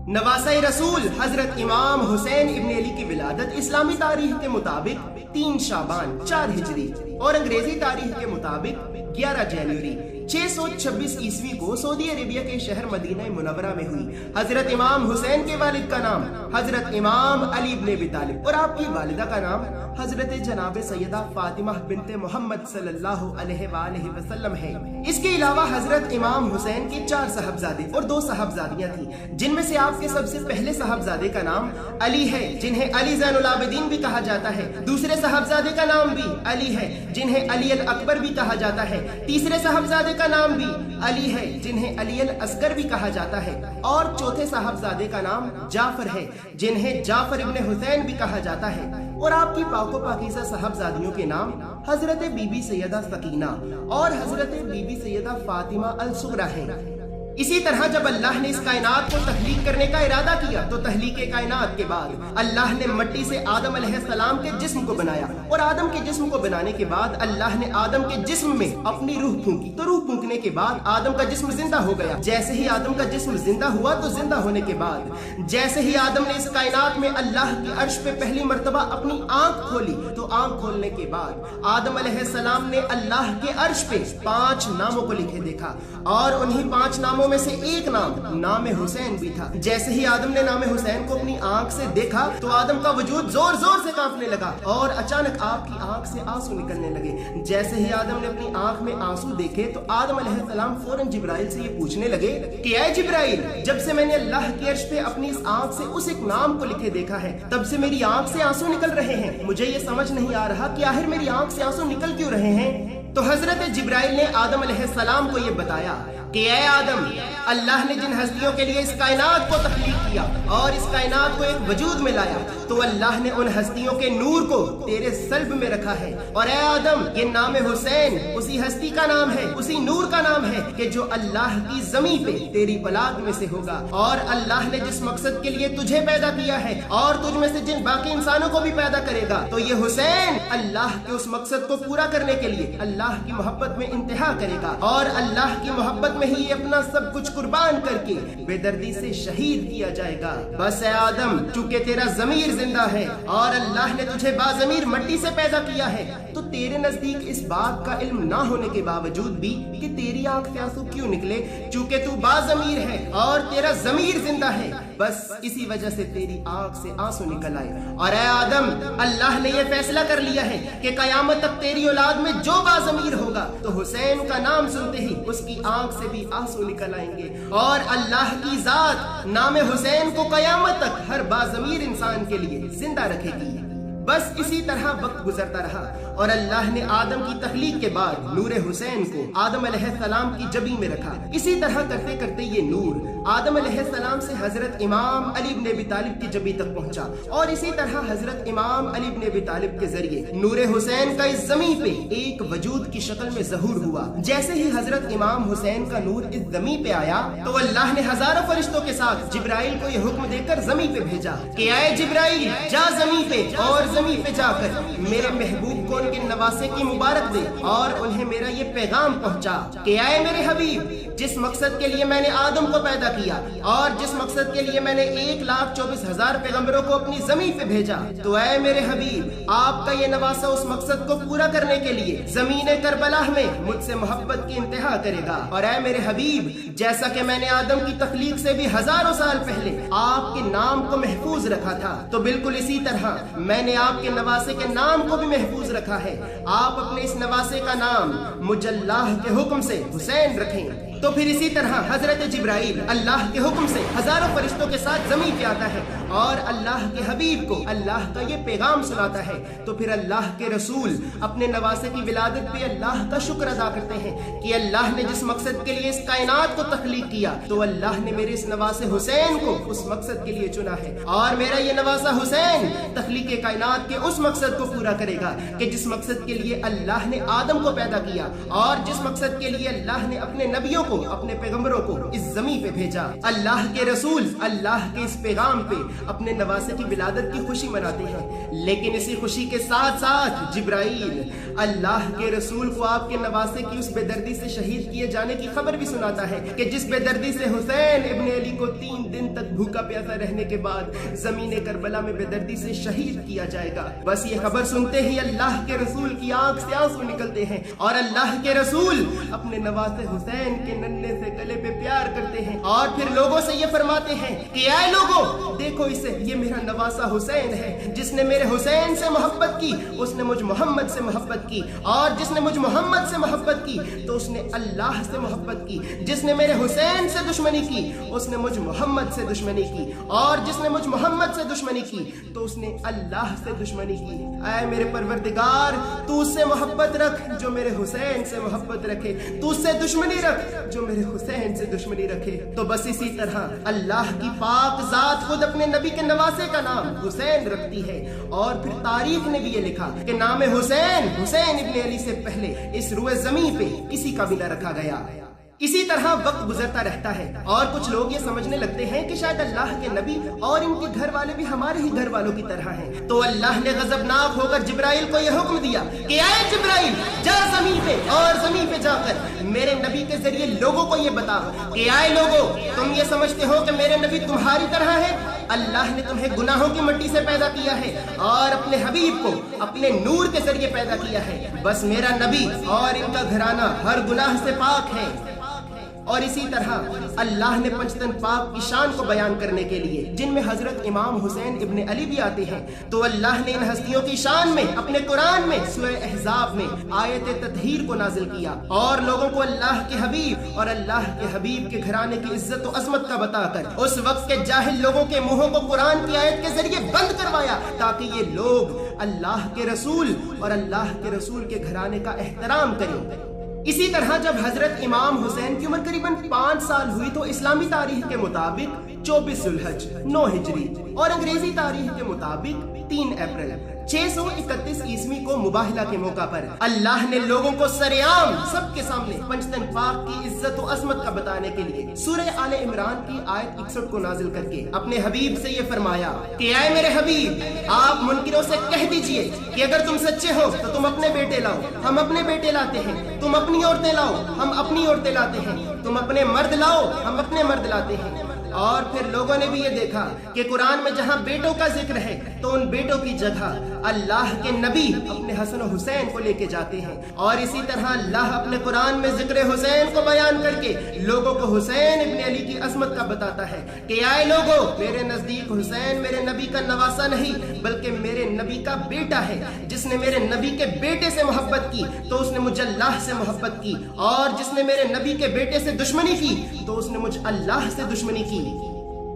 نواسہ رسول حضرت امام حسین ابن علی کی ولادت اسلامی تاریخ کے مطابق 3 شعبان 4 ہجری اور انگریزی تاریخ کے مطابق 11 جنوری 626 عیسوی کو سعودی عربیہ کے شہر مدینہ منورہ میں ہوئی۔ حضرت امام حسین کے والد کا نام حضرت امام علی ابن ابی طالب اور آپ کی والدہ کا نام حضرت جناب سیدہ فاطمہ بنت محمد صلی اللہ علیہ وآلہ وسلم ہے۔ اس کے علاوہ حضرت امام حسین کے 4 صاحبزادے اور 2 صاحبزادیاں تھیں، جن میں سے آپ کے سب سے پہلے صاحبزادے کا نام علی ہے، جنہیں علی زین العابدین بھی کہا جاتا ہے۔ دوسرے صاحبزادے کا نام بھی علی ہے، جنہیں علی الاکبر بھی کہا جاتا ہے۔ تیسرے صاحبزادے کا نام بھی علی ہے، جنہیں علی الاصغر بھی کہا جاتا ہے۔ اور چوتھے صاحبزادے کا نام جعفر ہے، جنہیں جعفر ابن حسین بھی کہا جاتا ہے۔ اور آپ کی پاک و پاکیزہ صاحبزادیوں کے نام حضرت بی بی سیدہ سکینہ اور حضرت بی بی سیدہ فاطمہ الصغریٰ ہیں۔ اسی طرح جب اللہ نے اس کائنات کو تخلیق کرنے کا ارادہ کیا تو تخلیق کائنات کے بعد اللہ نے مٹی سے آدم علیہ السلام کے جسم کو بنایا، اور آدم کے جسم کو بنانے کے بعد اللہ نے آدم کے جسم میں اپنی روح پھونکی، تو روح پھونکنے کے بعد آدم کا جسم زندہ ہو گیا۔ جیسے ہی آدم کا جسم زندہ ہوا تو زندہ ہونے کے بعد جیسے ہی آدم نے اس کائنات میں اللہ کی عرش پہ پہلی مرتبہ اپنی آنکھ کھولی، تو آنکھ کھولنے کے بعد آدم علیہ السلام نے اللہ کے عرش پہ 5 ناموں کو لکھے دیکھا، اور انہی 5 ناموں میں سے ایک نام حسین بھی تھا۔ جیسے ہی آدم نے نام حسین کو اپنی آنکھ سے دیکھا تو آدم کا وجود زور زور سے کانپنے لگا، اور اچانک آپ کی آنکھ سے آنسو نکلنے لگے۔ جیسے ہی آدم نے اپنی آنکھ میں آنسو دیکھے تو آدم علیہ السلام فوراً جبرائیل سے یہ پوچھنے لگے کہ اے جبرائیل، جب سے میں نے اللہ کی عرش پہ اپنی اس آنکھ سے اس ایک نام کو لکھے دیکھا ہے، تب سے میری آنکھ سے آنسو نکل رہے ہیں، مجھے یہ سمجھ نہیں آ رہا کہ آخر میری آنکھ سے آنسو نکل کیوں رہے ہیں۔ تو حضرت جبرائیل نے آدم علیہ السلام کو یہ بتایا کہ اے آدم، اللہ نے جن ہستیوں کے لیے اس کائنات کو تخلیق کیا اور اس کائنات کو ایک وجود میں لایا، تو اللہ نے ان ہستیوں کے نور کو تیرے قلب میں رکھا ہے، اور اے آدم، یہ نام حسین اسی ہستی کا نام ہے، اسی نور کا نام ہے کہ جو اللہ کی زمین پہ تیری اولاد میں سے ہوگا، اور اللہ نے جس مقصد کے لیے تجھے پیدا کیا ہے اور تجھ میں سے جن باقی انسانوں کو بھی پیدا کرے گا، تو یہ حسین اللہ کے اس مقصد کو پورا کرنے کے لیے اللہ کی محبت میں انتہا کرے گا، اور اللہ کی محبت میں ہی اپنا سب کچھ قربان کر کے بے دردی سے شہید کیا جائے گا۔ بس اے آدم، چونکہ تیرا ضمیر زندہ ہے اور اللہ نے تجھے باضمیر مٹی سے پیدا کیا ہے، تو تیرے نزدیک اس بات کا علم نہ ہونے کے باوجود بھی کہ تیری آنکھ سے آنسو کیوں نکلے، چونکہ تو باضمیر ہے اور تیرا ضمیر زندہ ہے، بس اسی وجہ سے تیری آنکھ سے آنسو نکل آئے۔ اور اے آدم، اللہ نے یہ فیصلہ کر لیا ہے کہ قیامت تک تیری اولاد میں جو باضمیر ہوگا تو حسین کا نام سنتے ہی اس کی آنکھ سے بھی آنسو نکل آئیں گے، اور اللہ کی ذات نام حسین کو قیامت تک ہر باضمیر انسان کے لیے زندہ رکھے گی۔ بس اسی طرح وقت گزرتا رہا، اور اللہ نے آدم کی تخلیق کے بعد نور حسین کو آدم علیہ السلام کی جبین میں رکھا۔ اسی طرح کرتے کرتے یہ نور آدم علیہ السلام سے حضرت امام علی ابن ابی طالب کی جبین تک پہنچا، اور اسی طرح حضرت امام علی ابن ابی طالب کے ذریعے نور حسین کا اس زمین پہ ایک وجود کی شکل میں ظہور ہوا۔ جیسے ہی حضرت امام حسین کا نور اس زمین پہ آیا تو اللہ نے ہزاروں فرشتوں کے ساتھ جبرائیل کو یہ حکم دے کر زمین پہ بھیجا کہ اے جبرائیل، جا زمین پہ اور زمین پہ جا کر میرے محبوب کو ان کے نواسے کی مبارک دے، اور انہیں میرا یہ پیغام پہنچا کہ اے میرے حبیب، جس مقصد کے لیے میں نے آدم کو پیدا کیا اور جس مقصد کے لیے میں نے 1,24,000 پیغمبروں کو اپنی زمین پہ بھیجا، تو اے میرے حبیب، آپ کا یہ نواسہ اس مقصد کو پورا کرنے کے لیے زمین کربلا میں مجھ سے محبت کی انتہا کرے گا۔ اور اے میرے حبیب، جیسا کہ میں نے آدم کی تخلیق سے بھی ہزاروں سال پہلے آپ کے نام کو محفوظ رکھا تھا، تو بالکل اسی طرح میں نے آپ کے نواسے کے نام کو بھی محفوظ رکھا ہے۔ آپ اپنے اس نواسے کا نام مجھ اللہ کے حکم سے حسین رکھیں۔ تو پھر اسی طرح حضرت جبرائیل اللہ کے حکم سے ہزاروں فرشتوں کے ساتھ زمین پہ آتا ہے اور اللہ کے حبیب کو اللہ کا یہ پیغام سناتا ہے۔ تو پھر اللہ کے رسول اپنے نواسے کی ولادت پہ اللہ کا شکر ادا کرتے ہیں کہ اللہ نے جس مقصد کے لیے اس کائنات کو تخلیق کیا تو اللہ نے میرے اس نواسے حسین کو اس مقصد کے لیے چنا ہے، اور میرا یہ نواسہ حسین تخلیق کائنات کے اس مقصد کو پورا کرے گا کہ جس مقصد کے لیے اللہ نے آدم کو پیدا کیا اور جس مقصد کے لیے اللہ نے اپنے نبیوں کو को, अपने पैगंबरों को इस जमीन पे भेजा। अल्लाह के रसूल अल्लाह के इस पैगाम पे अपने नवासे की विलादत की खुशी मनाते हैं, लेकिन इसी खुशी के साथ साथ जिब्राइल अल्लाह के रसूल को आपके नवासे की उस बेदर्दी से शहीद किए जाने की खबर भी सुनाता है कि जिस बेदर्दी से हुसैन इब्ने अली को 3 दिन तक भूखा प्यासा रहने के बाद जमीन करबला में बेदर्दी से शहीद किया जाएगा। बस ये खबर सुनते ही अल्लाह के रसूल की आंख से आंसू निकलते हैं और अल्लाह के रसूल अपने नवासे हुसैन के नन्हे से गले पे प्यार करते हैं और फिर लोगों से ये फरमाते हैं कि आए लोगों, देखो इसे, ये मेरा नवासा हुसैन है। जिसने मेरे हुसैन से मोहब्बत की उसने मुझ मोहम्मद से मोहब्बत की, और जिसने मुझ मोहम्मद से मोहब्बत की तो उसने अल्लाह से मोहब्बत की। जिसने मेरे हुसैन से दुश्मनी की उसने मुझ मोहम्मद से दुश्मनी की, और जिसने मुझ मोहम्मद से दुश्मनी की तो उसने अल्लाह से दुश्मनी की। ऐ मेरे परवरदिगार, तू उससे मोहब्बत रख जो मेरे हुसैन से मोहब्बत रखे, तू उससे दुश्मनी रख जो मेरे हुसैन से दुश्मनी रखे। तो बस इसी तरह अल्लाह की पाक जात खुद अपने नबी के नवासे का नाम हुसैन रखती है, और फिर तारीख ने भी ये लिखा कि नाम हुसैन हुसैन इब्ने अली से पहले इस रुए जमीन पे किसी का भी न रखा गया। इसी तरह वक्त गुजरता रहता है और कुछ लोग ये समझने लगते हैं कि शायद अल्लाह के नबी और इनके घर वाले भी हमारे ही घर वालों की तरह हैं। तो अल्लाह ने गजबनाक होकर जिब्राइल को यह हुक्म दिया कि आए जिब्राइल, जा जमीन पे और जमीन पे जाकर मेरे नबी के जरिए लोगों को ये बता कि आए लोगों, तुम ये समझते हो कि मेरे नबी तुम्हारी तरह है? अल्लाह ने तुम्हें गुनाहों की मिट्टी से पैदा किया है और अपने हबीब को अपने नूर के जरिए पैदा किया है। बस मेरा नबी और इनका घराना हर गुनाह से पाक है। और इसी तरह अल्लाह ने पंचतन पाक की शान को बयान करने के लिए, जिनमें हजरत इमाम हुसैन इब्ने अली भी आते हैं, तो अल्लाह ने इन हस्तियों की शान में अपने कुरान में सूरह अहज़ाब में आयत ततहीर को नाजिल किया और लोगों को अल्लाह के हबीब और अल्लाह के हबीब के घराने की इज्जत और अजमत का बताकर उस वक्त के जाहिल लोगों के मुंहों को कुरान की आयत के जरिए बंद करवाया, ताकि ये लोग अल्लाह के रसूल और अल्लाह के रसूल के घराने का एहतराम करें। इसी तरह जब हजरत इमाम हुसैन की उम्र करीबन 5 साल हुई तो इस्लामी तारीख के मुताबिक 24 जुल्हज 9 हिजरी और अंग्रेजी तारीख के मुताबिक 3 अप्रैल 631 ईस्वी को मुबाहिला के मौका पर अल्लाह ने लोगों को सरेआम सबके सामने पंचतन पाक की इज्जत और अजमत का बताने के लिए सूरह आले इमरान की आयत 61 को नाजिल करके अपने हबीब से ये फरमाया कि आए मेरे हबीब, आप मुनकिरों से कह दीजिए कि अगर तुम सच्चे हो तो तुम अपने बेटे लाओ, हम अपने बेटे लाते हैं। तुम अपनी औरतें लाओ, हम अपनी औरतें लाते हैं। तुम अपने मर्द लाओ, हम अपने मर्द लाते हैं। और फिर लोगों ने भी ये देखा कि कुरान में जहां बेटों का जिक्र है तो उन बेटों की जगह अल्लाह के नबी अपने हसन और हुसैन को लेके जाते हैं। और इसी तरह अल्लाह अपने कुरान में जिक्र हुसैन को बयान करके लोगों को हुसैन इब्ने अली की अजमत का बताता है कि आए लोगों, मेरे नजदीक हुसैन मेरे नबी का नवासा नहीं बल्कि मेरे नबी का बेटा है। जिसने मेरे नबी के बेटे से मोहब्बत की तो उसने मुझे अल्लाह से मोहब्बत की, और जिसने मेरे नबी के बेटे से दुश्मनी की तो उसने मुझ अल्लाह से दुश्मनी की।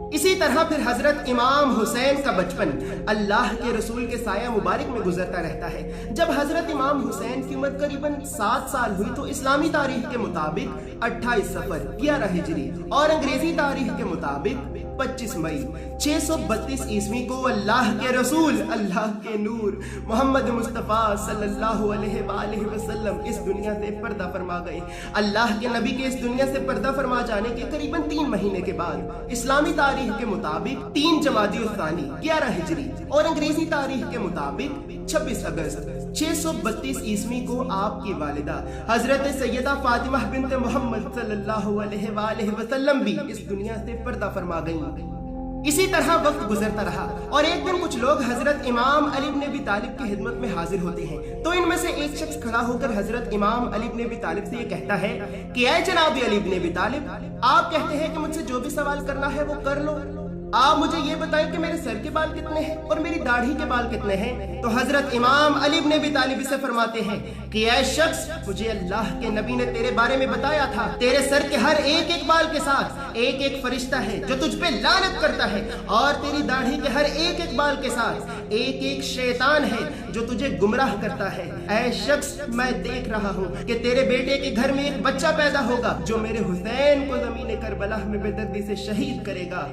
इसी तरह फिर हजरत इमाम हुसैन का बचपन अल्लाह के रसूल के साया मुबारक में गुजरता रहता है। जब हजरत इमाम हुसैन की उम्र करीबन 7 साल हुई तो इस्लामी तारीख के मुताबिक 28 सफर 11 हिजरी और अंग्रेजी तारीख के मुताबिक 25 मई 632 ईस्वी को अल्लाह के रसूल अल्लाह के नूर मोहम्मद मुस्तफ़ा सल्लल्लाहु अलैहि वसल्लम इस दुनिया से पर्दा फरमा गए। अल्लाह के नबी के इस दुनिया से पर्दा फरमा जाने के करीबन 3 महीने के बाद इस्लामी तारीख के मुताबिक 3 जमादी उस्तानी 11 हिजरी और अंग्रेजी तारीख के मुताबिक 26 अगस्त 632 ईस्वी को आपकी वालिदा हजरत सैयदा फातिमा बिन्त मोहम्मद सल्लल्लाहु अलैहि वसल्लम भी इस दुनिया से पर्दा फरमा गईं। इसी तरह वक्त गुजरता रहा और एक दिन कुछ लोग हजरत इमाम अली इब्न अबी तालिब की खिदमत में हाजिर होते हैं। तो इनमें से एक शख्स खड़ा होकर हजरत इमाम अली इब्न अबी तालिब से ये कहता है कि ऐ जनाब अली इब्न अबी तालिब, आप कहते हैं कि मुझसे जो भी सवाल करना है वो कर लो, आप मुझे ये बताएं कि मेरे सर के बाल कितने हैं और मेरी दाढ़ी के बाल कितने हैं। तो हजरत इमाम अली इब्न अबी तालिब से फरमाते हैं कि ऐ शख्स, मुझे अल्लाह के नबी ने तेरे बारे में बताया था, तेरे सर के हर एक एक बाल के साथ एक एक फरिश्ता है जो तुझ पे लानत करता है, और तेरी दाढ़ी के हर एक एक बाल के साथ एक एक शैतान है जो तुझे गुमराह करता है। ऐ शख्स, मैं देख रहा हूँ कि तेरे बेटे के घर में एक बच्चा पैदा होगा जो मेरे हुसैन को ज़मीन करबला में बेदर्दी से शहीद करेगा।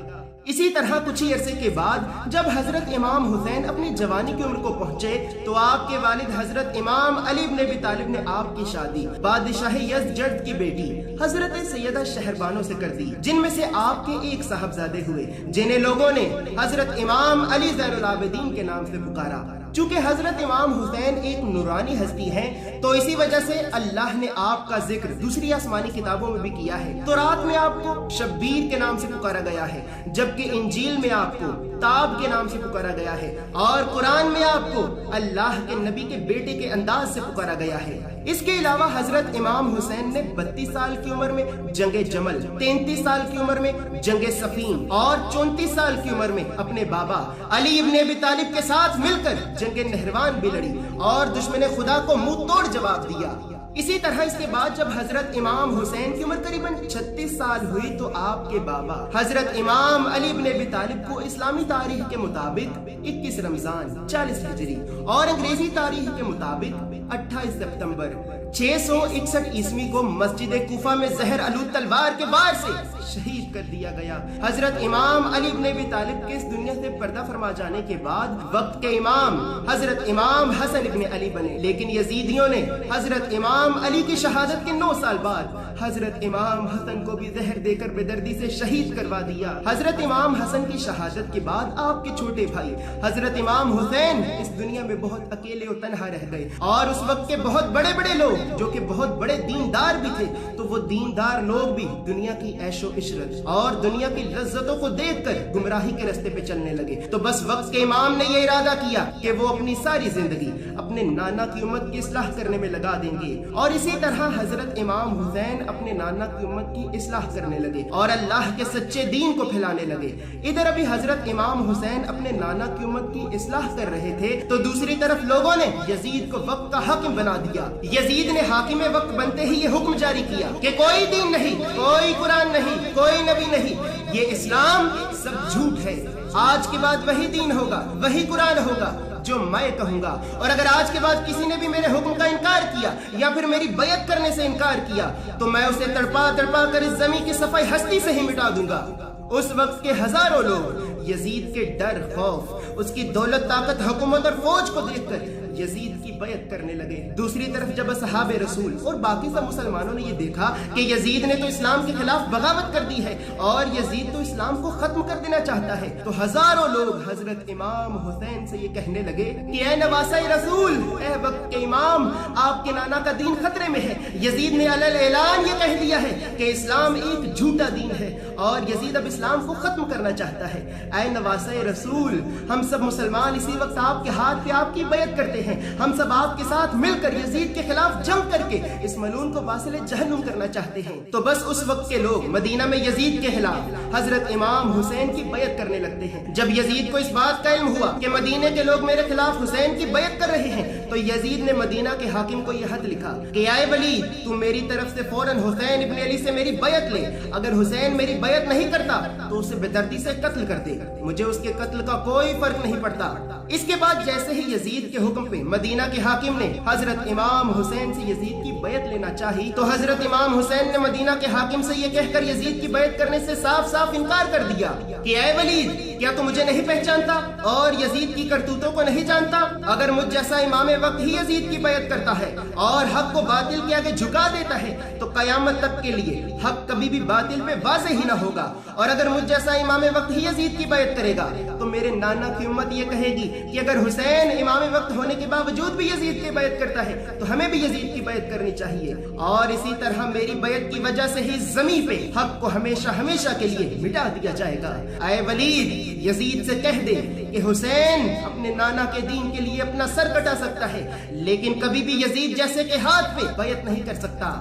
اسی طرح کچھ ہی عرصے کے بعد جب حضرت امام حسین اپنی جوانی کی عمر کو پہنچے تو آپ کے والد حضرت امام علی بن ابی طالب نے آپ کی شادی بادشاہ یزدجرد کی بیٹی حضرت سیدہ شہربانو سے کر دی، جن میں سے آپ کے ایک صاحبزادے ہوئے جنہیں لوگوں نے حضرت امام علی زین العابدین کے نام سے پکارا۔ چونکہ حضرت امام حسین ایک نورانی ہستی ہیں تو اسی وجہ سے اللہ نے آپ کا ذکر دوسری آسمانی کتابوں میں بھی کیا ہے۔ تورات میں آپ کو شبیر کے نام سے پکارا گیا ہے، جبکہ انجیل میں آپ کو تاب کے نام سے پکارا گیا ہے، اور قرآن میں آپ کو اللہ کے نبی کے بیٹے کے انداز سے پکارا گیا ہے۔ اس کے علاوہ حضرت امام حسین نے 32 سال کی عمر میں جنگ جمل، 33 سال کی عمر میں جنگ صفین اور 34 سال کی عمر میں اپنے بابا علی ابن ابی طالب کے ساتھ مل کر جنگ نہروان بھی لڑی اور دشمن خدا کو منہ توڑ جواب دیا۔ اسی طرح اس کے بعد جب حضرت امام حسین کی عمر قریباً 36 سال ہوئی تو آپ کے بابا حضرت امام علی بن ابی طالب کو اسلامی تاریخ کے مطابق 21 رمضان 40 ہجری اور انگریزی تاریخ کے مطابق 28 ستمبر 661 عیسوی کو مسجد کوفہ میں زہر آلود تلوار کے وار سے شہید کر دیا گیا۔ حضرت امام علی بن ابی طالب کے اس دنیا سے پردہ فرما جانے کے بعد وقت کے امام حضرت امام حسن ابن علی بنے، لیکن یزیدیوں نے حضرت امام علی کی شہادت کے 9 سال بعد حضرت امام حسن کو بھی زہر دے کر بے دردی سے شہید کروا دیا۔ حضرت امام حسن کی شہادت کے بعد آپ کے چھوٹے بھائی حضرت امام حسین اس دنیا میں بہت اکیلے و تنہا رہ گئے، اور اس وقت کے بہت بڑے بڑے لوگ جو کہ بہت بڑے دیندار بھی تھے تو وہ دیندار لوگ بھی دنیا کی عیش و عشرت اور دنیا کی لذتوں کو دیکھ کر گمراہی کے راستے پہ چلنے لگے۔ تو بس وقت کے امام نے یہ ارادہ کیا کہ وہ اپنی ساری زندگی اپنے نانا کی امت کی اصلاح کرنے میں لگا دیں گے، اور اسی طرح حضرت امام حسین اپنے نانا کی امت کی اصلاح کرنے لگے اور اللہ کے سچے دین کو پھیلانے لگے۔ ادھر ابھی حضرت امام حسین اپنے نانا کی امت کی اصلاح کر رہے تھے تو دوسری طرف لوگوں نے یزید کو وقت کا حاکم بنا دیا۔ یزید نے حاکم وقت بنتے ہی یہ حکم جاری کیا کہ کوئی دین نہیں، کوئی قرآن نہیں، کوئی نبی نہیں، یہ اسلام سب جھوٹ ہے۔ آج کے بعد وہی دین ہوگا، وہی قرآن ہوگا جو میں کہوں گا، اور اگر آج کے بعد کسی نے بھی میرے حکم کا انکار کیا یا پھر میری بیعت کرنے سے انکار کیا تو میں اسے تڑپا تڑپا کر اس زمین کی صفائی ہستی سے ہی مٹا دوں گا۔ اس وقت کے ہزاروں لوگ یزید کے ڈر، خوف، اس کی دولت، طاقت، حکومت اور فوج کو دیکھ کر یزید کی بیعت کرنے لگے۔ دوسری طرف جب اصحاب رسول اور باقی سب مسلمانوں نے یہ دیکھا کہ یزید نے تو اسلام کے خلاف بغاوت کر دی ہے اور یزید تو اسلام کو ختم کر دینا چاہتا ہے، تو ہزاروں لوگ حضرت امام حسین سے یہ کہنے لگے کہ اے نواسہ رسول، اے وقت کے امام، آپ کے نانا کا دین خطرے میں ہے۔ یزید نے علل اعلان یہ کہہ دیا ہے کہ اسلام ایک جھوٹا دین ہے اور یزید اب اسلام کو ختم کرنا چاہتا ہے۔ اے نواسہ رسول، ہم سب مسلمان اسی وقت آپ کے ہاتھ پہ آپ کی بیعت کرتے ہیں، ہم سب آپ کے ساتھ مل کر یزید کے خلاف جنگ کر کے اس ملعون کو واصل جہنم کرنا چاہتے ہیں۔ تو بس اس وقت کے لوگ مدینہ میں یزید کے خلاف حضرت امام حسین کی بیعت کرنے لگتے ہیں۔ جب یزید کو اس بات کا علم ہوا کہ مدینہ کے لوگ میرے خلاف حسین کی بیعت کر رہے ہیں تو یزید نے مدینہ کے حاکم کو یہ خط لکھا کہ اے ولید، تو میری طرف سے فوراً حسین ابن علی سے میری بیعت لے، اگر حسین میری بیعت نہیں کرتا تو اسے بے دردی سے قتل کر دے، مجھے اس کے قتل کا کوئی فرق نہیں پڑتا۔ اس کے بعد جیسے ہی یزید کے حکم پہ مدینہ کے حاکم نے حضرت امام حسین سے یزید کی بیعت لینا چاہی تو حضرت امام حسین نے مدینہ کے حاکم سے یہ کہہ کر یزید کی بیعت کرنے سے صاف صاف انکار کر دیا کہ اے ولید، کیا تو مجھے نہیں پہچانتا اور یزید کی کرتوتوں کو نہیں جانتا؟ اگر مجھ جیسا امام وقت ہی یزید کی بیعت کرتا ہے اور حق کو باطل کے آگے جھکا دیتا ہے تو قیامت تک کے لیے حق کبھی بھی باطل پہ واضح ہی نہ ہوگا، اور اگر مجھ جیسا امام وقت ہی یزید کی بیعت کرے گا تو میرے نانا کی امت یہ کہے گی کہ اگر حسین امام وقت ہونے کے باوجود بھی یزید کی بیعت کرتا ہے تو ہمیں بھی یزید کی بیعت کرنی چاہیے، اور اسی طرح میری بیعت کی وجہ سے ہی زمین پہ حق کو ہمیشہ ہمیشہ کے لیے مٹا دیا جائے گا۔ اے ولید، یزید سے کہہ دے کہ حسین اپنے نانا کے دین کے لیے اپنا سر کٹا سکتا ہے لیکن کبھی بھی یزید جیسے کے ہاتھ پہ بیعت نہیں کر سکتا۔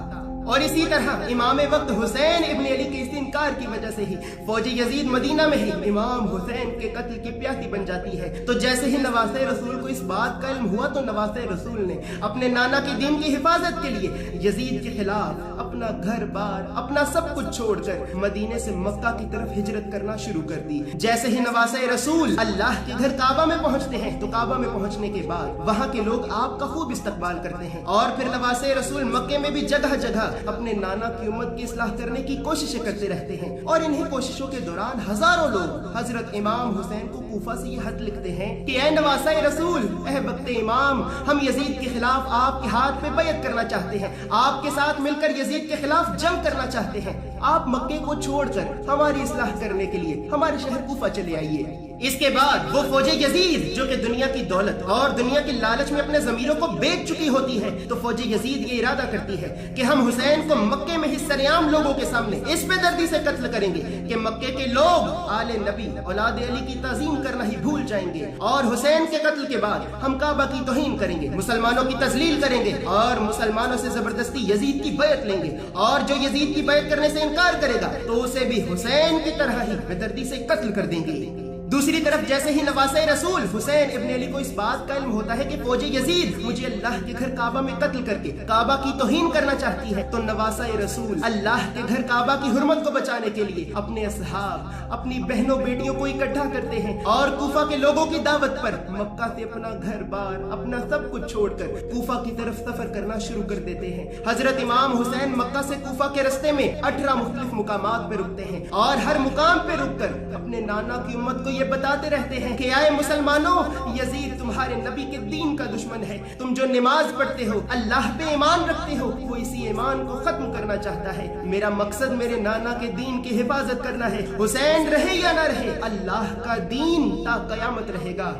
اور اسی طرح امام وقت حسین ابن علی کے اس انکار کی وجہ سے ہی فوج یزید مدینہ میں ہی امام حسین کے قتل کی پیاسی بن جاتی ہے۔ تو جیسے ہی نواسہ رسول کو اس بات کا علم ہوا تو نواسہ رسول نے اپنے نانا کے دین کی حفاظت کے لیے یزید کے خلاف اپنے अपना घर बार, अपना सब कुछ छोड़कर मदीने से मक्का की तरफ हिजरत करना शुरू कर दी। जैसे ही नवासे रसूल अल्लाह के घर काबा में पहुंचते हैं तो काबा में पहुंचने के बाद वहां के लोग आपका खूब इस्तकबाल करते हैं और फिर नवासे रसूल मक्के में भी जगह जगह अपने नाना की उम्मत की इस्लाह करने की कोशिशें करते रहते हैं। और इन्हीं कोशिशों के दौरान हजारों लोग हजरत इमाम हुसैन को कूफा से ये खत लिखते हैं कि ए नवासे रसूल, ए बख्ते इमाम, हम यजीद के खिलाफ आपके हाथ पे बैत करना चाहते हैं, आपके साथ मिलकर यजीद के खिलाफ जंग करना चाहते हैं। आप मक्के को छोड़कर हमारी इस्लाह करने के लिए हमारे शहर कूफा चले आइए। इसके बाद वो फौजे यजीद जो कि दुनिया की दौलत और दुनिया की लालच में अपने जमीरों को बेच चुकी होती है, तो फौजे यजीद ये इरादा करती है कि हम हुसैन को मक्के में ही सरेआम लोगों के सामने इस बेदर्दी से कत्ल करेंगे कि मक्के के लोग आले नबी औलाद अली की ताजीम करना ही भूल जाएंगे और हुसैन के कत्ल के बाद हम काबा की तौहीन करेंगे, मुसलमानों की तजलील करेंगे और मुसलमानों से जबरदस्ती यजीद की बैत लेंगे और जो यजीद की बैत करने से इनकार करेगा तो उसे भी हुसैन की तरह ही बेदर्दी से कत्ल कर देंगे। दूसरी तरफ जैसे ही नवासे रसूल हुसैन इब्न अली को इस बात का इल्म होता है कि फौजे यजीद मुझे अल्लाह के घर काबा में कत्ल करके काबा की तौहीन करना चाहती है, तो नवासे रसूल अल्लाह के घर काबा की हुर्मत को बचाने के लिए अपने असहाब, अपनी बहनों बेटियों को इकट्ठा करते हैं और कूफा के लोगों की दावत पर मक्का से अपना घर बार, अपना सब कुछ छोड़कर कूफा की तरफ सफर करना शुरू कर देते हैं। हजरत इमाम हुसैन मक्का से कूफा के रास्ते में 18 मुख्तलिफ मुकामात पे रुकते हैं और हर मुकाम पे रुककर अपने नाना की उम्मत को ये बताते रहते हैं कि आए मुसलमानों, यजीद तुम्हारे नबी के दीन का दुश्मन है। तुम जो नमाज पढ़ते हो, अल्लाह पे ईमान रखते हो, वो इसी ईमान को खत्म करना चाहता है। मेरा मकसद मेरे नाना के दीन की हिफाजत करना है। हुसैन रहे या ना रहे, अल्लाह का दीन ता कयामत रहेगा।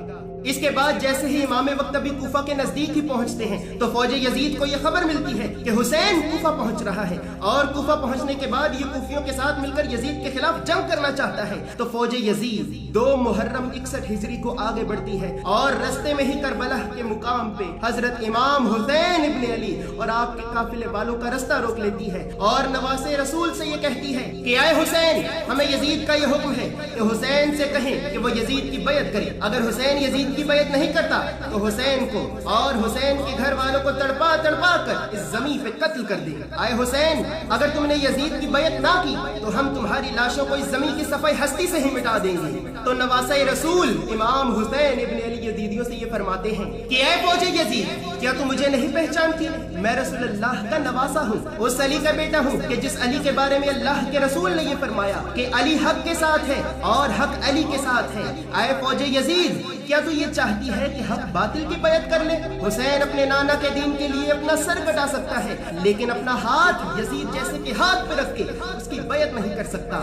इसके बाद जैसे ही इमाम वक्त अभी कूफा के नजदीक ही पहुंचते हैं तो फौजे यजीद को यह खबर मिलती है कि हुसैन कूफा पहुंच रहा है और कूफा पहुंचने के बाद ये कूफियों के साथ मिलकर यजीद के खिलाफ जंग करना चाहता है। तो फौजे यजीद 2 मुहर्रम 61 हिजरी को आगे बढ़ती है और रास्ते में ही करबला के मुकाम पे हजरत इमाम हुसैन इब्न अली और आपके काफिले वालों का रास्ता रोक लेती है और नवासे रसूल से ये कहती है कि आए हुसैन, हमें यजीद का ये हुक्म है कि हुसैन से कहें कि वो यजीद की बैत करे। अगर हुसैन यजीद की बैत नहीं करता तो हुसैन को और हुसैन के घर वालों को तड़पा तड़पा कर इस जमीन पे कत्ल कर देगा। आए हुसैन, अगर तुमने यजीद की बैत ना की तो हम तुम्हारी लाशों को इस जमीन की सफाई हस्ती से ही मिटा देंगे। तो नवासे रसूल इमाम हुसैन इब्न अली यजीदियों से ये फरमाते हैं कि ऐ फौजे यजीद, क्या तुम मुझे नहीं पहचानती? मैं रसूलुल्लाह का नवासा हूँ, उस अली का बेटा हूँ कि जिस अली के बारे में अल्लाह के रसूल ने ये फरमाया कि अली हक के साथ है और हक अली के साथ है। आए फौजे यजीद, क्या तू ये चाहती है कि हक बातिल की बैत कर ले? हुसैन अपने नाना के दीन के लिए अपना सर कटा सकता है लेकिन अपना हाथ यजीद जैसे के हाथ पे रख के उसकी बैत नहीं कर सकता।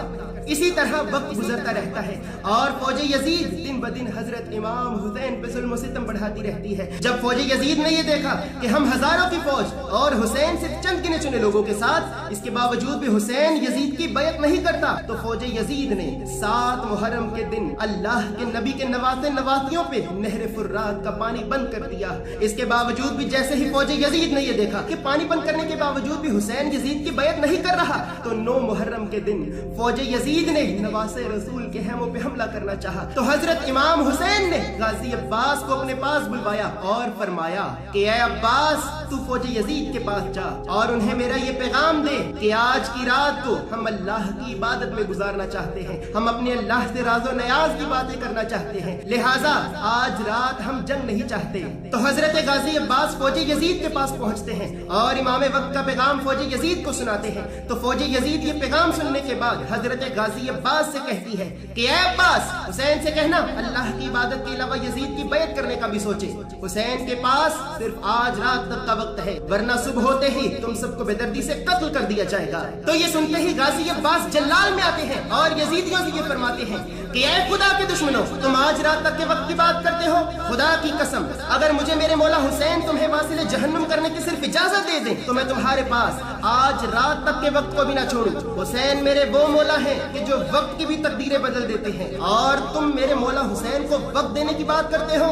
इसी तरह वक्त गुजरता रहता है और फौजे यजीद दिन ब दिन हजरत इमाम हुसैन पे जुल्म सितम बढ़ाती रहती है। जब फौजे यजीद ने ये देखा कि हम हजारों की फौज और हुसैन सिर्फ चंद गिने चुने लोगों के साथ, इसके बावजूद भी हुसैन यजीद की बैत नहीं करता, तो फौजे यजीद ने 7 मुहर्रम के दिन अल्लाह के नबी के नवासे नवासियों पे नहर फुर्रात का पानी बंद कर दिया। इसके बावजूद भी जैसे ही फौजे यजीद ने ये देखा कि पानी बंद करने के बावजूद भी हुसैन यजीद की बैत नहीं कर रहा, तो 9 मुहर्रम के दिन फौजे यजीद ने नवासे रसूल के हेमों पे हमला करना चाहा। तो हजरत इमाम हुसैन ने गाजी अब्बास को अपने पास बुलवाया और फरमाया कि ऐ अब्बास, तू फौजे यजीद के पास जा और उन्हें मेरा ये पैगाम दे कि आज की रात को हम अल्लाह की इबादत में गुजारना चाहते हैं, हम अपने अल्लाह से राजो नयाज की बातें करना चाहते हैं, लिहाजा आज रात हम जंग नहीं चाहते। तो हजरत गाजी अब्बास फौजे यजीद के पास पहुंचते हैं और इमाम वक्त का पैगाम फौजे यजीद को सुनाते हैं। तो फौजे यजीद ये पैगाम सुनने के बाद हजरत गाजी अब्बास से कहती है कि ऐ अब्बास, हुसैन से कहना अल्लाह की इबादत के अलावा यजीद की बैत करने का भी सोचे। हुसैन के पास सिर्फ आज रात तक का वक्त है, वरना सुबह होते ही तुम सबको बेदर्दी से कत्ल कर दिया जाएगा। तो ये सुनते ही गाजी अब्बास जल्लाल में आते हैं और यजीदियों से ये फरमाते हैं कि ऐ खुदा के दुश्मनों, तुम आज रात तक के वक्त की बात करते हो? खुदा की कसम, अगर मुझे मेरे मौला हुसैन तुम्हें वासिले जहन्नुम करने की सिर्फ इजाजत दे दें तो मैं तुम्हारे पास आज रात तक के वक्त को भी ना छोड़ूं। हुसैन मेरे वो मौला है कि जो वक्त की भी तकदीरें बदल देते हैं और तुम मेरे मौला हुसैन को वक्त देने की बात करते हो।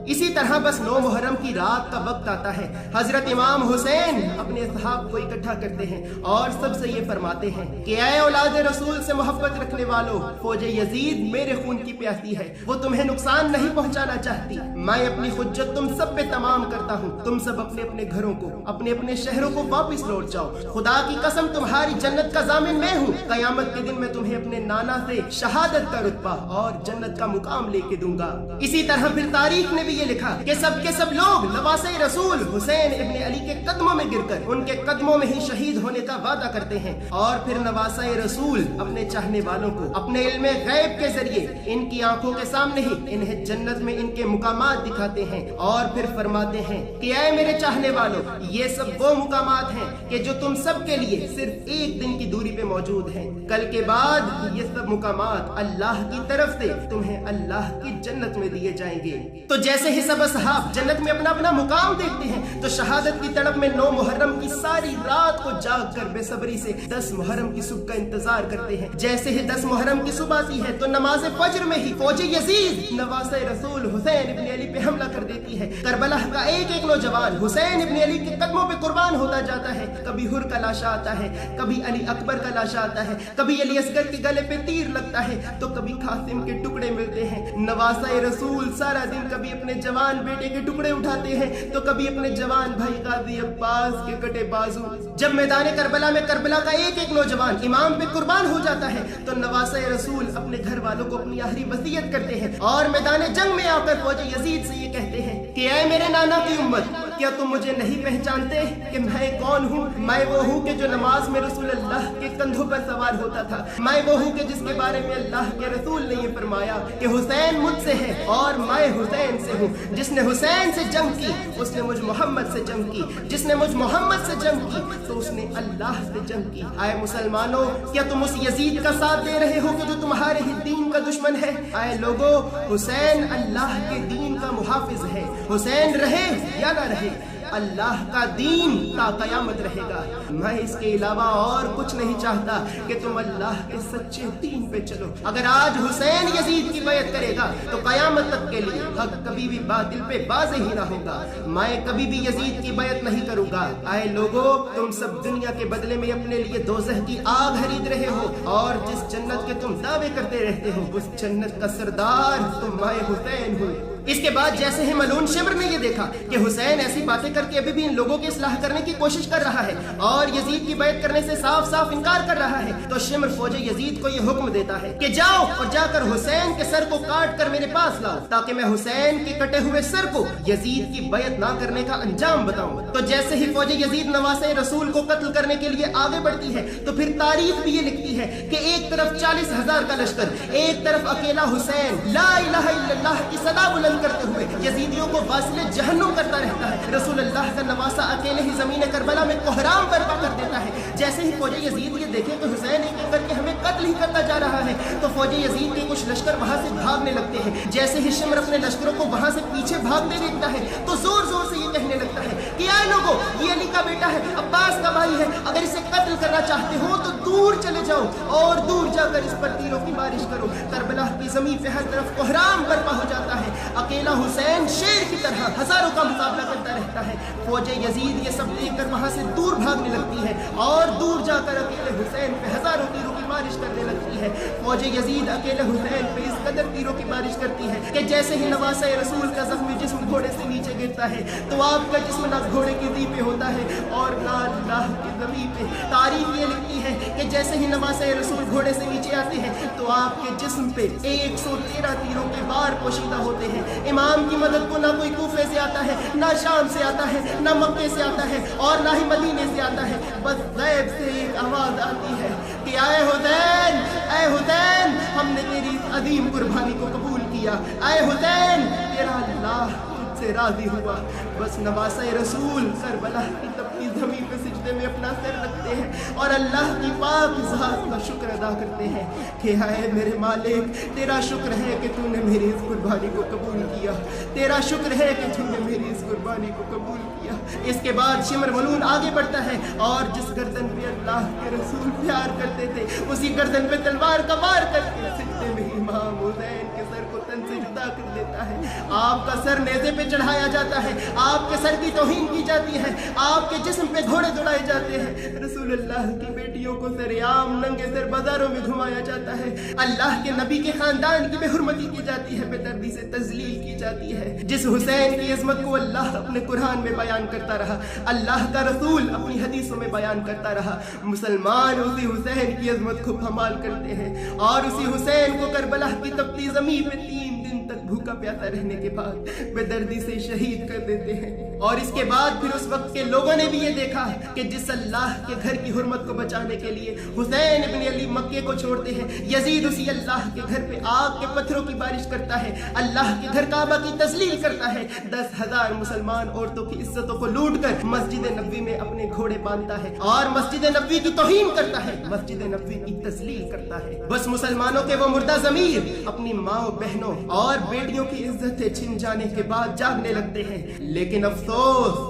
इसी तरह बस 9 मुहर्रम की रात का वक्त आता है, हजरत इमाम हुसैन अपने असहाब को इकट्ठा करते हैं और सबसे ये फरमाते हैं कि ऐ औलाद रसूल से मोहब्बत रखने वालों, फौज यजीद मेरे खून की प्यासी है, वो तुम्हें नुकसान नहीं पहुंचाना चाहती। मैं अपनी हुज्जत तुम सब पे तमाम करता हूँ, तुम सब अपने अपने घरों को, अपने अपने शहरों को वापस लौट जाओ। खुदा की कसम तुम्हारी जन्नत का जामिन मैं हूँ। कयामत के दिन मैं तुम्हें अपने नाना से शहादत का रुतबा और जन्नत का मुकाम लेके दूंगा। इसी तरह फिर तारीख ने भी ये लिखा कि सब के सब लोग नवासे रसूल हुसैन इब्ने अली के कदमों में गिरकर उनके कदमों में ही शहीद होने का वादा करते हैं और फिर नवासे रसूल अपने चाहने वालों को अपने इल्मे गैब के जरिए इनकी आंखों के सामने ही इन्हें जन्नत में इनके मुकामात दिखाते हैं और फिर फरमाते हैं कि ऐ मेरे चाहने वालों, ये सब वो मुकामात हैं कि जो तुम सब के लिए सिर्फ एक दिन की दूरी पे मौजूद हैं। कल के बाद ये सब मुकामात अल्लाह की तरफ से तुम्हें अल्लाह की जन्नत में दिए जाएंगे। तो जैसे ही सब असहाब जन्नत में अपना अपना मुकाम देखते हैं तो शहादत की तड़प में 9 मुहर्रम की सारी रात को जाग कर बेसब्री से 10 मुहर्रम की सुबह का इंतजार करते हैं। जैसे ही 10 मुहर्रम की सुबह आती है तो नमाज फज्र में ही फौज यजीद नवासे रसूल हुसैन इब्ने अली पे हमला कर देती है। करबला का एक एक नौजवान हुसैन इब्ने अली के कदमों पे कुर्बान होता जाता है। कभी हुर का लाशा आता है, कभी अली अकबर का लाशा आता है, कभी अली असगर के गले पे तीर लगता है, तो कभी कासिम के टुकड़े मिलते हैं। नवासे रसूल सारा दिन कभी अपने जवान बेटे के टुकड़े उठाते हैं तो कभी अपने जवान भाई गाजी अब्बास के कटे बाजू। जब मैदान करबला में करबला का एक एक नौजवान इमाम पे कुर्बान हो जाता है तो नवासे रसूल अपने घर वालों को अपनी आखिरी वसीयत करते हैं और मैदान जंग में आकर फौज यजीद से ये कहते हैं कि ऐ मेरे नाना की उम्मत, क्या तुम मुझे नहीं पहचानते कि मैं कौन हूँ? मैं वो हूँ कि जो नमाज में रसूल अल्लाह के कंधों पर सवार होता था। मैं वो हूँ कि जिसके बारे में अल्लाह के रसूल ने ये फरमाया कि हुसैन मुझसे है और मैं हुसैन से हूँ। जिसने हुसैन से जंग की उसने मुझ मोहम्मद से जंग की, जिसने मुझ मोहम्मद से जंग की तो उसने अल्लाह से जंग की। आए मुसलमानों, क्या तुम उस यजीद का साथ दे रहे हो कि जो तुम्हारे ही दीन का दुश्मन है? आए लोगो, हुसैन अल्लाह के दीन का मुहाफिज है। हुसैन रहे या ना रहे, अल्लाह का दीन ता कयामत रहेगा। मैं इसके अलावा और कुछ नहीं चाहता कि तुम अल्लाह के सच्चे दीन पे चलो। अगर आज हुसैन यजीद की बैत करेगा तो कयामत तक के लिए हक कभी भी बातिल पे बाज़ ही ना होगा। मैं कभी भी यजीद की बैत नहीं करूंगा। आए लोगो, तुम सब दुनिया के बदले में अपने लिए दोज़ख की आग खरीद रहे हो और जिस जन्नत के तुम दावे करते रहते हो उस जन्नत का सरदार तो मैं हुसैन हूँ। इसके बाद जैसे ही मलून शिमर ने ये देखा कि हुसैन ऐसी बातें करके अभी भी इन लोगों की इस्लाह करने की कोशिश कर रहा है और यजीद की बैत करने से साफ साफ इनकार कर रहा है, तो शिमर फौज यजीद को ये हुक्म देता है कि जाओ और जाकर हुसैन के सर को काट कर मेरे पास लाओ ताकि मैं हुसैन के कटे हुए सर को यजीद की बैत ना करने का अंजाम बताऊं। तो जैसे ही फौज यजीद नवासे रसूल को कत्ल करने के लिए आगे बढ़ती है तो फिर तारीख भी ये लिखती है कि एक तरफ 40,000 का लश्कर, एक तरफ अकेला हुसैन ला इलाहा इल्लल्लाह की सदा बुलंद करते हुए यजीदियों को वासिले जहन्नुम करता रहता है। रसूल अल्लाह का नवासा अकेले ही जमीन करबला में कोहराम बर्पा कर देता है। जैसे ही फौज यजीद ये देखे कि हुसैन एक एक करके हमें कत्ल ही करता जा रहा है तो फौज यजीद के कुछ लश्कर वहां से भागने लगते हैं। जैसे ही शिमर अपने लश्करों को वहां से पीछे भागते देखता है तो जोर जोर से ये कहने लगता है कि आए लोगों, ये अली का बेटा है, अब्बास का भाई है, अगर इसे कत्ल करना चाहते हो तो दूर चले जाओ और दूर जाकर इस पर तीरों की बारिश करो। करबला की जमीन पे हर तरफ कोहराम बर्पा हो जाता है। अकेला हुसैन शेर की तरह हजारों का मुकाबला करता रहता है। फौज यजीद ये सब देखकर वहां से दूर भागने लगती है और दूर जाकर अकेले हुसैन पे हजारों तीरों की बारिश करने लगती है। फौज यजीद अकेले हुसैन पे इस कदर तीरों की बारिश करती है कि जैसे ही नवासे रसूल का जख्मी जिस्म घोड़े से नीचे गिरता है तो आपका जिस्म ना घोड़े की दी पे होता है और ना अल्लाह की जमीन पे। तारीख ये लिखती है कि जैसे ही नवासे रसूल घोड़े से नीचे आते हैं तो आपके जिस्म पे 113 तीरों के बार पोशीदा होते हैं। इमाम की मदद को ना कोई कूफे से आता है, ना शाम से आता है, ना मक्के से आता है और ना ही मदीने से आता है। बस गैब से एक आवाज आती है कि आए हुसैन, ऐ हुसैन, हमने तेरी अजीम कुर्बानी को कबूल किया। आए हुसैन, तेरा अल्लाह तुझसे राजी हुआ। बस नवासे रसूल करबला की तपती जमीन पे सिजदे में अपना सर रखते हैं और अल्लाह की पाक ज़ात का शुक्र अदा करते हैं कि हाय मेरे मालिक, तेरा शुक्र है कि तूने मेरी इस कुर्बानी को कबूल किया, तेरा शुक्र है कि तूने मेरी इस कुर्बानी को कबूल किया। इसके बाद शिमर मलून आगे बढ़ता है और जिस गर्दन पे अल्लाह के रसूल प्यार करते थे उसी गर्दन पे तलवार का वार करके सिजदे में इमाम हुसैन के सर को तन से जुदा कर देता है آپ کا سر نیزے پہ چڑھایا جاتا ہے، آپ کے سر کی توہین کی جاتی ہے، آپ کے جسم پہ گھوڑے دوڑائے جاتے ہیں، رسول اللہ کی بیٹیوں کو سریعام ننگے سر بازاروں میں گھمایا جاتا ہے، اللہ کے نبی کے خاندان کی بے حرمتی کی جاتی ہے، بے دردی سے تذلیل کی جاتی ہے۔ جس حسین کی عظمت کو اللہ اپنے قرآن میں بیان کرتا رہا، اللہ کا رسول اپنی حدیثوں میں بیان کرتا رہا، مسلمان اسی حسین کی عظمت کو پامال کرتے ہیں اور اسی حسین کو کربلا کی تپتی زمین پہ 3 دن تک بھوکا پیاسا رہنے کے بعد بے دردی سے شہید کر دیتے ہیں۔ اور اس کے بعد پھر اس وقت کے لوگوں نے بھی یہ دیکھا کہ جس اللہ کے گھر کی حرمت کو بچانے کے لیے حسین ابن علی مکے کو چھوڑتے ہیں، یزید اسی اللہ کے گھر پہ آگ کے پتھروں کی بارش کرتا ہے، اللہ کے گھر کعبہ کی تذلیل کرتا ہے، 10,000 مسلمان عورتوں کی عزتوں کو لوٹ کر مسجد نبوی میں اپنے گھوڑے باندھتا ہے اور مسجد نبوی کی توہین کرتا ہے، مسجد نبوی کی تذلیل کرتا ہے۔ بس مسلمانوں کے وہ مردہ ضمیر اپنی ماں بہنوں اور بیٹیوں کی عزتیں چھن جانے کے بعد جاگنے لگتے ہیں، لیکن افسوس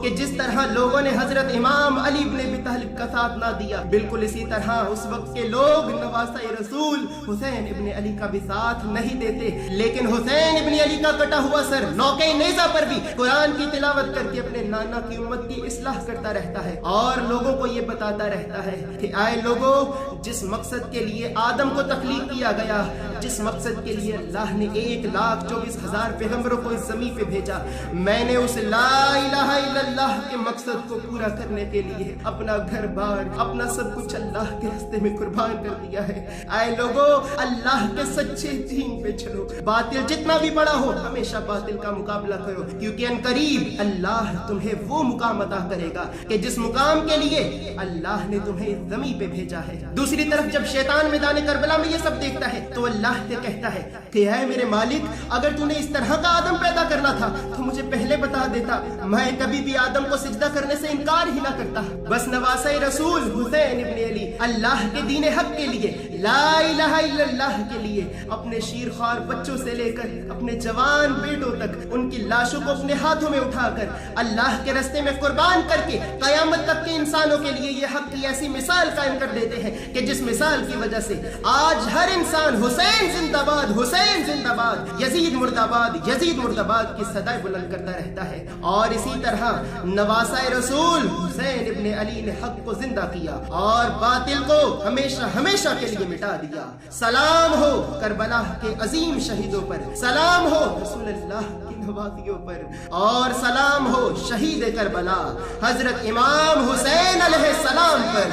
کہ جس طرح لوگوں نے حضرت امام علی بن ابی طالب کا ساتھ نہ دیا، بالکل اسی طرح اس وقت کے لوگ نواسۂ رسول حسین ابن علی کا بھی ساتھ نہیں دیتے، لیکن حسین ابن علی کا کٹا ہوا سر نوکے نیزہ پر بھی قرآن کی تلاوت کر کے اپنے نانا کی امت کی اصلاح کرتا رہتا ہے اور لوگوں کو یہ بتاتا رہتا ہے کہ آئے لوگوں، جس مقصد کے لیے آدم کو تخلیق کیا گیا، جس مقصد کے لیے اللہ نے 1,24,000 پیغمبروں کو اس زمین پہ بھیجا، میں نے اس لا الہ الا اللہ کے مقصد کو پورا کرنے کے لیے اپنا گھر بار، اپنا سب کچھ اللہ کے راستے میں قربان کر دیا ہے۔ آئے لوگوں، اللہ کے سچے دین پہ چلو، باطل جتنا بھی بڑا ہو ہمیشہ باطل کا مقابلہ کرو، کیونکہ ان قریب اللہ تمہیں وہ مقام عطا کرے گا کہ جس مقام کے لیے اللہ نے تمہیں اس زمین پہ بھیجا ہے۔ دوسری طرف جب شیطان میدان کربلا میں یہ سب دیکھتا ہے تو اللہ سے کہتا ہے کہ اے میرے مالک، اگر تو نے اس طرح کا آدم پیدا کرنا تھا تو مجھے پہلے بتا دیتا، میں کبھی بھی آدم کو سجدہ کرنے سے انکار ہی نہ کرتا۔ بس نواسۂ رسول حسین ابن علی اللہ کے دین حق کے لیے، لا الہ الا اللہ کے لیے اپنے شیرخوار بچوں سے لے کر اپنے جوان بیٹوں تک ان کی لاشوں کو اپنے ہاتھوں میں اٹھا کر اللہ کے راستے میں قربان کر کے قیامت تک کے انسانوں کے لیے یہ حق کی ایسی مثال قائم کر دیتے ہیں کہ جس مثال کی وجہ سے آج ہر انسان حسین زندہ باد، حسین زندہ باد، یزید مرد آباد، یزید مرد آباد کی صدائیں بلند کرتا رہتا ہے۔ اور اسی طرح نواسۂ رسول حسین ابن علی نے حق کو زندہ کیا اور باطل کو ہمیشہ ہمیشہ کے لیے مٹا دیا۔ سلام ہو کربلا کے عظیم شہیدوں پر، سلام ہو رسول اللہ کی نوازیوں پر، اور سلام ہو شہید کربلا حضرت امام حسین علیہ السلام پر۔